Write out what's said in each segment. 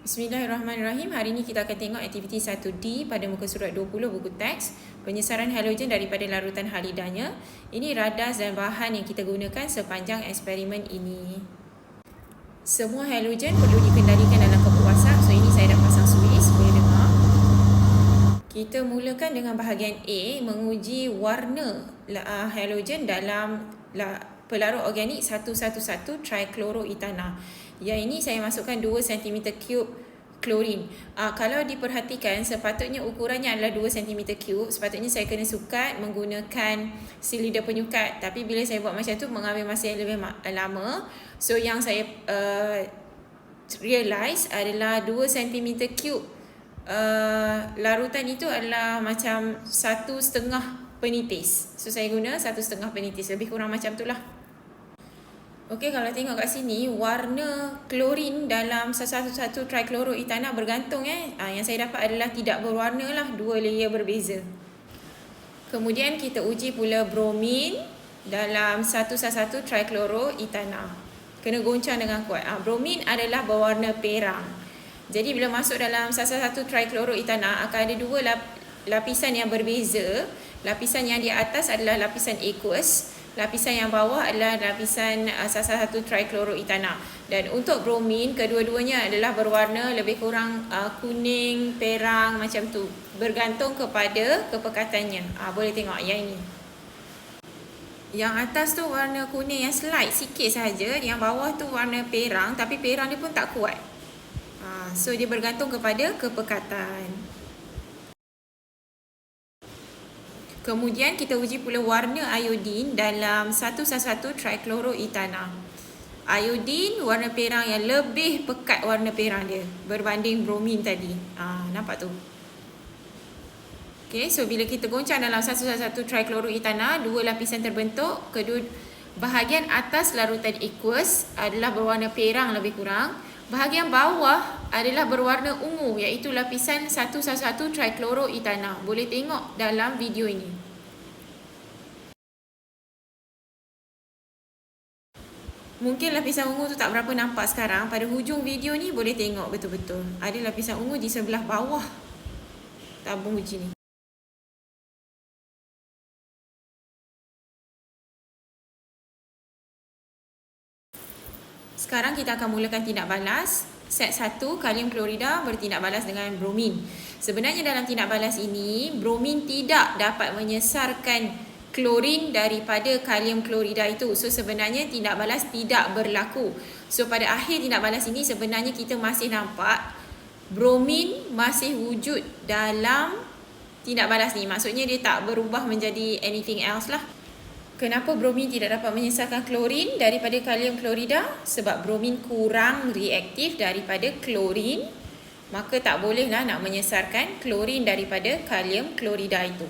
Bismillahirrahmanirrahim. Hari ini kita akan tengok aktiviti 1D pada muka surat 20 buku teks. Penyesaran halogen daripada larutan halidanya. Ini radas dan bahan yang kita gunakan sepanjang eksperimen ini. Semua halogen perlu dikendalikan dalam kotak WhatsApp. So ini saya dah pasang switch, boleh dengar. Kita mulakan dengan bahagian A, menguji warna halogen dalam pelarut organik 111 trichloroethana. Yang ini saya masukkan 2 cm3 klorin. Kalau diperhatikan, sepatutnya ukurannya adalah 2 cm3. Sepatutnya saya kena sukat menggunakan silinder penyukat. Tapi bila saya buat macam tu, mengambil masa yang lebih lama. So yang saya realise adalah 2 cm3 larutan itu adalah macam 1,5 penitis. So saya guna 1,5 penitis. Lebih kurang macam tu lah. Okey, kalau tengok kat sini, warna klorin dalam 111 trichloroethana bergantung. Yang saya dapat adalah tidak berwarna lah, 2 layer berbeza. Kemudian kita uji pula bromin dalam 111 trichloroethana. Kena goncang dengan kuat. Bromin adalah berwarna perang. Jadi bila masuk dalam 111 trichloroethana akan ada 2 lapisan yang berbeza. Lapisan yang di atas adalah lapisan aqueous. Lapisan yang bawah adalah lapisan 111 trichloroethana. Dan untuk bromin, kedua-duanya adalah berwarna lebih kurang kuning, perang macam tu. Bergantung kepada kepekatannya. Boleh tengok yang ini. Yang atas tu warna kuning yang slight sikit saja. Yang bawah tu warna perang, tapi perang dia pun tak kuat. So dia bergantung kepada kepekatan. Kemudian kita uji pula warna iodin dalam 111 trichloroethana. Iodin warna perang yang lebih pekat warna perang dia berbanding bromin tadi. Nampak tu. Okay, so bila kita goncang dalam 111 trichloroethana, 2 lapisan terbentuk. Kedua bahagian atas larutan aqueous adalah berwarna perang lebih kurang. Bahagian bawah adalah berwarna ungu, iaitu lapisan 111 trichloroethana. Boleh tengok dalam video ini. Mungkin lapisan ungu tu tak berapa nampak sekarang. Pada hujung video ni boleh tengok betul-betul. Ada lapisan ungu di sebelah bawah tabung uji ni. Sekarang kita akan mulakan tindak balas. Set 1, kalium klorida bertindak balas dengan bromin. Sebenarnya dalam tindak balas ini, bromin tidak dapat menyesarkan klorin daripada kalium klorida itu. So sebenarnya tindak balas tidak berlaku. So pada akhir tindak balas ini sebenarnya kita masih nampak bromin masih wujud dalam tindak balas ni. Maksudnya dia tak berubah menjadi anything else lah. Kenapa bromin tidak dapat menyesarkan klorin daripada kalium klorida? Sebab bromin kurang reaktif daripada klorin. Maka tak bolehlah nak menyesarkan klorin daripada kalium klorida itu.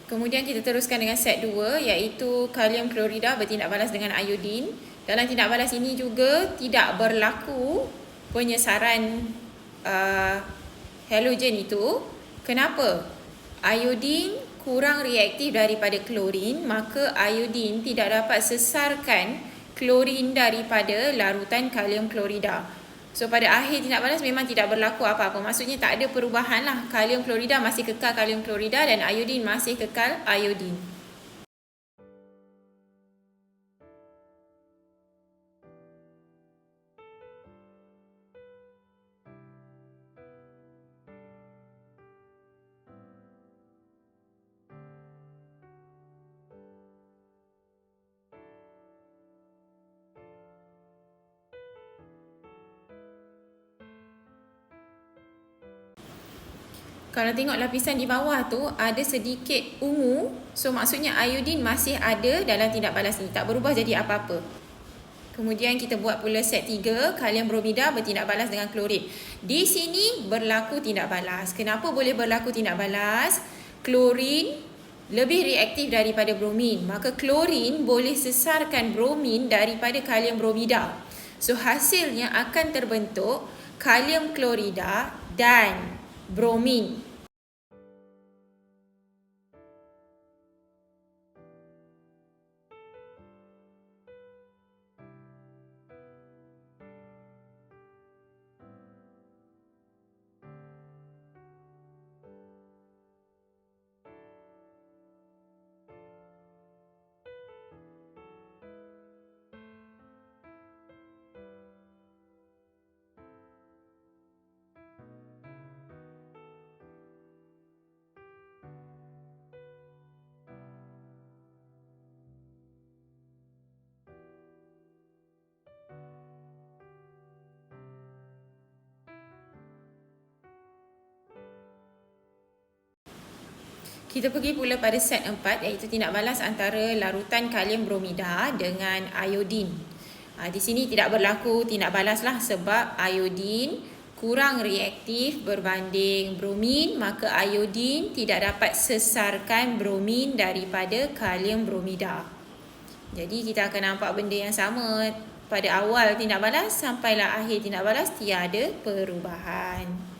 Kemudian kita teruskan dengan set 2, iaitu kalium klorida bertindak balas dengan iodin. Dalam tindak balas ini juga tidak berlaku penyesaran halogen itu. Kenapa? Iodin kurang reaktif daripada klorin, maka iodin tidak dapat sesarkan klorin daripada larutan kalium klorida. So pada akhir tindak balas memang tidak berlaku apa-apa. Maksudnya tak ada perubahan lah. Kalium klorida masih kekal kalium klorida dan iodin masih kekal iodin. Kalau tengok lapisan di bawah tu ada sedikit ungu. So maksudnya iodin masih ada dalam tindak balas ni. Tak berubah jadi apa-apa. Kemudian kita buat pula set 3, kalium bromida bertindak balas dengan klorin. Di sini berlaku tindak balas. Kenapa boleh berlaku tindak balas? Klorin lebih reaktif daripada bromin. Maka klorin boleh sesarkan bromin daripada kalium bromida. So hasilnya akan terbentuk kalium klorida dan bromin. Kita pergi pula pada set 4, iaitu tindak balas antara larutan kalium bromida dengan iodin. Di sini tidak berlaku tindak balas lah sebab iodin kurang reaktif berbanding bromin, maka iodin tidak dapat sesarkan bromin daripada kalium bromida. Jadi kita akan nampak benda yang sama pada awal tindak balas sampailah akhir tindak balas, tiada perubahan.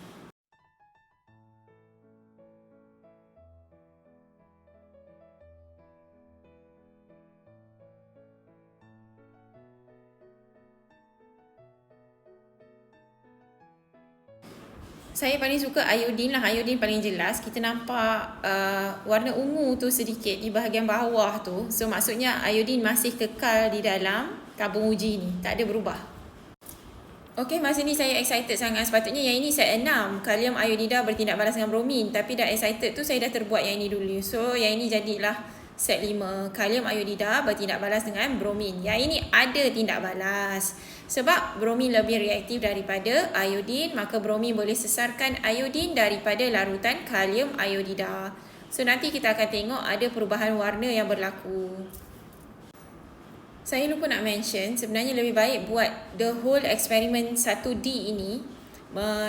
Saya paling suka iodin lah. Iodin paling jelas. Kita nampak warna ungu tu sedikit di bahagian bawah tu. So maksudnya iodin masih kekal di dalam tabung uji ni. Tak ada berubah. Okey, masa ni saya excited sangat. Sepatutnya yang ini set 6. Kalium iodida bertindak balas dengan bromin. Tapi dah excited tu saya dah terbuat yang ini dulu. So yang ini jadilah set 5. Kalium iodida bertindak balas dengan bromin. Yang ini ada tindak balas. Sebab bromin lebih reaktif daripada iodin, maka bromin boleh sesarkan iodin daripada larutan kalium iodida. So nanti kita akan tengok ada perubahan warna yang berlaku. Saya lupa nak mention, sebenarnya lebih baik buat the whole experiment 1D ini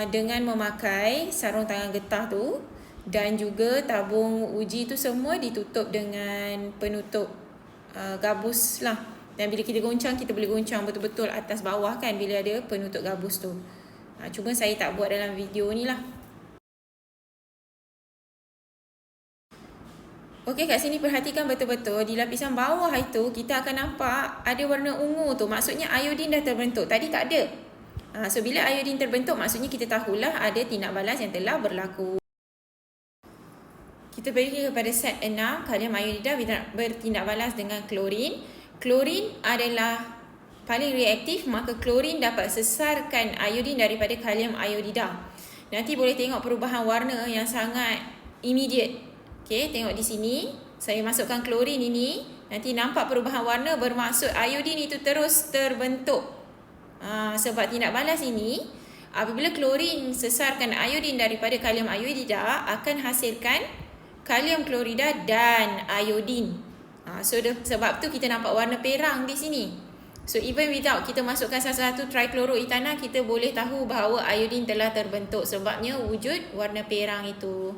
dengan memakai sarung tangan getah tu, dan juga tabung uji tu semua ditutup dengan penutup gabus lah. Dan bila kita goncang, kita boleh goncang betul-betul atas bawah kan bila ada penutup gabus tu. Cuma saya tak buat dalam video ni lah. Okey, kat sini perhatikan betul-betul. Di lapisan bawah itu, kita akan nampak ada warna ungu tu. Maksudnya iodin dah terbentuk. Tadi tak ada. So, bila iodin terbentuk, maksudnya kita tahulah ada tindak balas yang telah berlaku. Kita pergi kepada set 6. Kalium iodida bertindak balas dengan klorin. Klorin adalah paling reaktif, maka klorin dapat sesarkan iodin daripada kalium iodida. Nanti boleh tengok perubahan warna yang sangat immediate. Okey, tengok di sini. Saya masukkan klorin ini. Nanti nampak perubahan warna, bermaksud iodin itu terus terbentuk. Sebab tindak balas ini, apabila klorin sesarkan iodin daripada kalium iodida, akan hasilkan kalium klorida dan iodin. So sebab tu kita nampak warna perang di sini. So even without kita masukkan salah satu trichloroethana, kita boleh tahu bahawa iodin telah terbentuk sebabnya wujud warna perang itu.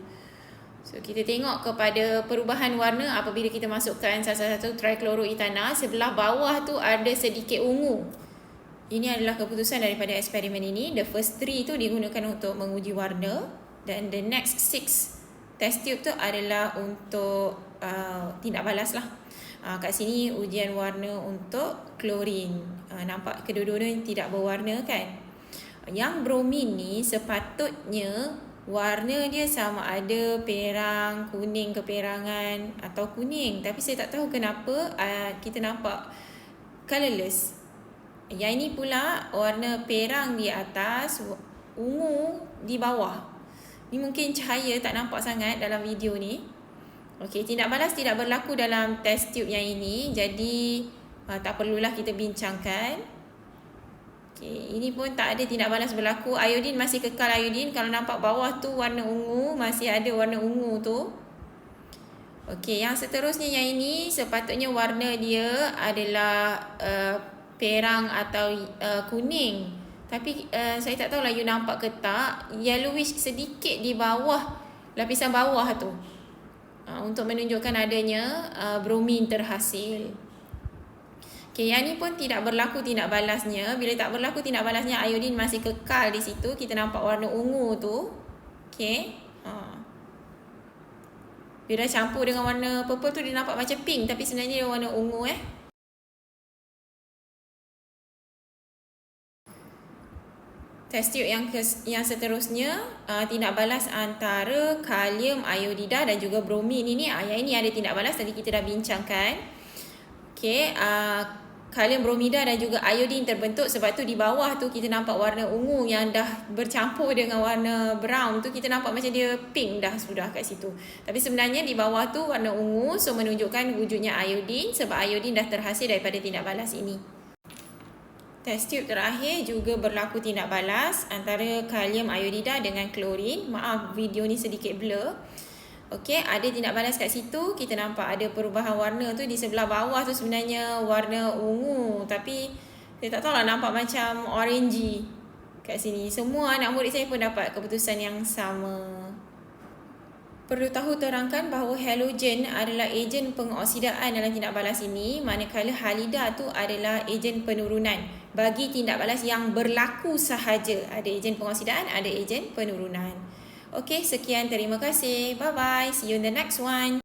So kita tengok kepada perubahan warna apabila kita masukkan salah satu trichloroethana. Sebelah bawah tu ada sedikit ungu. Ini adalah keputusan daripada eksperimen ini. The first 3 tu digunakan untuk menguji warna, dan the next 6 test tube tu adalah untuk tindak balas lah. Kat sini ujian warna untuk klorin. Nampak kedua-duanya tidak berwarna kan. Yang bromin ni sepatutnya warna dia sama ada perang, kuning keperangan atau kuning. Tapi saya tak tahu kenapa kita nampak colourless. Yang ini pula warna perang di atas, ungu di bawah. Ni mungkin cahaya tak nampak sangat dalam video ni. Okey, tindak balas tidak berlaku dalam test tube yang ini. Jadi tak perlulah kita bincangkan. Okey, ini pun tak ada tindak balas berlaku. Iodin masih kekal iodin. Kalau nampak bawah tu warna ungu, masih ada warna ungu tu. Okey, yang seterusnya yang ini sepatutnya warna dia adalah perang atau kuning. Tapi saya tak tahulah you nampak ke tak, yellowish sedikit di bawah, lapisan bawah tu. Untuk menunjukkan adanya bromin terhasil. Okay, yang ni pun tidak berlaku tindak balasnya. Bila tak berlaku tindak balasnya, iodin masih kekal di situ. Kita nampak warna ungu tu. Okay. Bila campur dengan warna purple tu, dia nampak macam pink. Tapi sebenarnya dia warna ungu Test tube yang seterusnya, tindak balas antara kalium iodida dan juga bromin ini. Yang ini ada tindak balas, tadi kita dah bincangkan. Okay, kalium bromida dan juga iodin terbentuk, sebab tu di bawah tu kita nampak warna ungu yang dah bercampur dengan warna brown tu, kita nampak macam dia pink dah sudah kat situ. Tapi sebenarnya di bawah tu warna ungu, so menunjukkan wujudnya iodin, sebab iodin dah terhasil daripada tindak balas ini. Test tube terakhir juga berlaku tindak balas antara kalium iodida dengan klorin. Maaf, video ni sedikit blur. Okey, ada tindak balas kat situ. Kita nampak ada perubahan warna tu. Di sebelah bawah tu sebenarnya warna ungu, tapi saya tak tahulah, nampak macam orangey kat sini. Semua anak murid saya pun dapat keputusan yang sama. Perlu tahu terangkan bahawa halogen adalah ejen pengoksidaan dalam tindak balas ini, manakala halida tu adalah ejen penurunan. Bagi tindak balas yang berlaku sahaja, ada ejen pengoksidaan, ada ejen penurunan. Okey, sekian, terima kasih. Bye bye. See you in the next one.